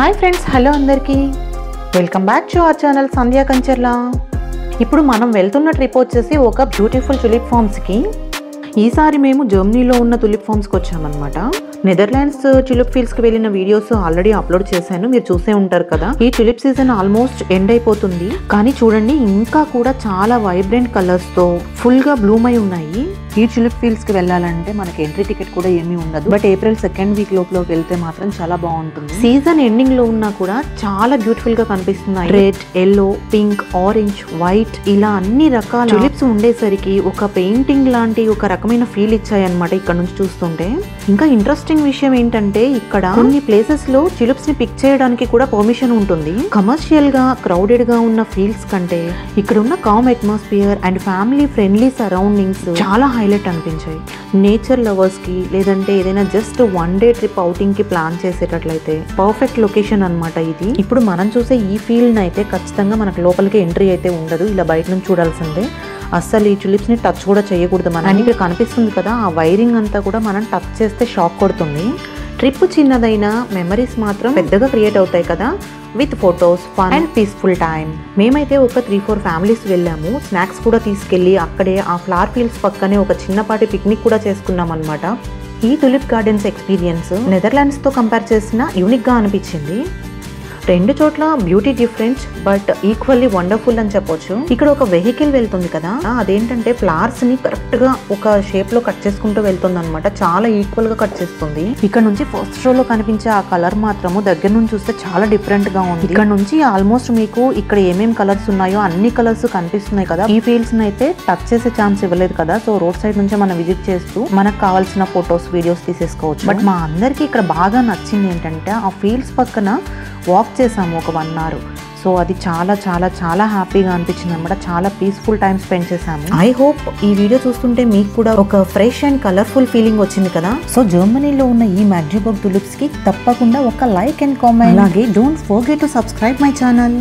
Hi friends, hello అందరికీ welcome back to our channel Sandhya Kancharla. ఇప్పుడు మనం వెళ్తున్న ట్రిప్ వచ్చేసి ఒక బ్యూటిఫుల్ టులిప్ ఫార్మ్స్కి. ఈసారి మేము జర్మనీలో ఉన్న టులిప్ ఫార్మ్స్కి వచ్చామన్నమాట. నెదర్లాండ్స్ టులిప్ ఫీల్డ్స్కి వెళ్ళిన వీడియోస్ ఆల్రెడీ అప్లోడ్ చేశాను, మీరు చూసే ఉంటారు కదా. ఈ టులిప్ సీజన్ ఆల్మోస్ట్ ఎండ్ అయిపోతుంది, కానీ చూడండి ఇంకా కూడా చాలా వైబ్రెంట్ కలర్స్తో ఫుల్గా బ్లూమ్ అయి ఉన్నాయి. ఈ టులిప్ ఫీల్డ్స్కి వెళ్ళాలంటే మనకి ఎంట్రీ టికెట్ కూడా ఏమీ ఉండదు, బట్ ఏప్రిల్ 2nd వీక్ లోపల వెళ్తే మాత్రం చాలా బాగుంటుంది. సీజన్ ఎండింగ్ లో ఉన్నా కూడా చాలా బ్యూటిఫుల్ గా కనిపిస్తున్నాయి. Red, yellow, pink, orange, white ఇలా అన్ని రకాల టులిప్స్ ఉండేసరికి ఒక పెయింటింగ్ లాంటి ఒక రకమైన ఫీల్ ఇచ్చాయి అనమాట ఇక్కడ నుంచి చూస్తుంటే. ఇంకా ఇంట్రెస్టింగ్ విషయం ఏంటంటే ఇక్కడ కొన్ని ప్లేసెస్ లో టులిప్స్ ని పిక్ చేయడానికి కూడా పర్మిషన్ ఉంటుంది. కమర్షియల్ గా క్రౌడెడ్ గా ఉన్న ఫీల్డ్స్ కంటే ఇక్కడ ఉన్న calm atmosphere and family friendly surroundings చాలా హైలైట్ అనిపించాయి. నేచర్ లవర్స్ కి లేదంటే ఏదైనా జస్ట్ 1 డే ట్రిప్ అవుటింగ్ కి ప్లాన్ చేసేటట్లయితే పర్ఫెక్ట్ లొకేషన్ అనమాట ఇది. ఇప్పుడు మనం చూసే ఈ ఫీల్డ్ అయితే ఖచ్చితంగా మనకు లోపలికి ఎంట్రీ అయితే ఉండదు, ఇలా బయట నుంచి చూడాల్సిందే. అస్సలు ఈ టులిప్స్ ని టచ్ కూడా చేయకూడదు మనం. ఇక్కడ కనిపిస్తుంది కదా, ఆ వైరింగ్ అంతా కూడా మనం టచ్ చేస్తే షాక్ కొడుతుంది. ట్రిప్ చిన్నదైనా మెమరీస్ మాత్రం పెద్దగా క్రియేట్ అవుతాయి కదా, with photos, fun and peaceful time. మేమైతే ఒక 3-4 ఫ్యామిలీస్ వెళ్ళాము. స్నాక్స్ కూడా తీసుకెళ్లి అక్కడే ఆ ఫ్లవర్ ఫీల్డ్స్ పక్కనే ఒక చిన్నపాటి పిక్నిక్ కూడా చేసుకున్నాం అనమాట. ఈ టులిప్ గార్డెన్స్ ఎక్స్పీరియన్స్ నెదర్లాండ్స్ తో కంపేర్ చేసిన యూనిక్ గా అనిపించింది. రెండు చోట్ల beauty different but equally wonderful అని చెప్పొచ్చు. ఇక్కడ ఒక వెహికల్ వెళ్తుంది కదా, అదేంటంటే ఫ్లవర్స్ ని కరెక్ట్ గా ఒక షేప్ లో కట్ చేసుకుంటూ వెళ్తుంది అనమాట. చాలా ఈక్వల్ గా కట్ చేస్తుంది. ఇక్కడ నుంచి ఫస్ట్ షో లో కనిపించే ఆ కలర్ మాత్రము దగ్గర నుంచి చూస్తే చాలా డిఫరెంట్ గా ఉంది. ఇక్కడ నుంచి ఆల్మోస్ట్ మీకు ఇక్కడ ఏమేం కలర్స్ ఉన్నాయో అన్ని కలర్స్ కనిపిస్తున్నాయి కదా. ఈ ఫీల్డ్స్ అయితే టచ్ చేసే ఛాన్స్ ఇవ్వలేదు కదా, సో రోడ్ సైడ్ నుంచి మనం విజిట్ చేస్తూ మనకు కావాల్సిన ఫొటోస్, వీడియోస్ తీసేసుకోవచ్చు. బట్ మా అందరికి ఇక్కడ బాగా నచ్చింది ఏంటంటే ఆ ఫీల్డ్స్ పక్కన వాక్ చేసాము ఒక 1 hour. సో అది చాలా చాలా చాలా హ్యాపీగా అనిపించింది అనమాట. చాలా పీస్ఫుల్ టైం స్పెండ్ చేశాము. ఐ హోప్ ఈ వీడియో చూస్తుంటే మీకు కూడా ఒక ఫ్రెష్ అండ్ కలర్ఫుల్ ఫీలింగ్ వచ్చింది కదా. సో జర్మనీలో ఉన్న ఈ మ్యాగ్జిబర్గ్ టులిప్స్ కి తప్పకుండా ఒక లైక్ అండ్ కామెంట్, అలాగే don't forget to subscribe my channel.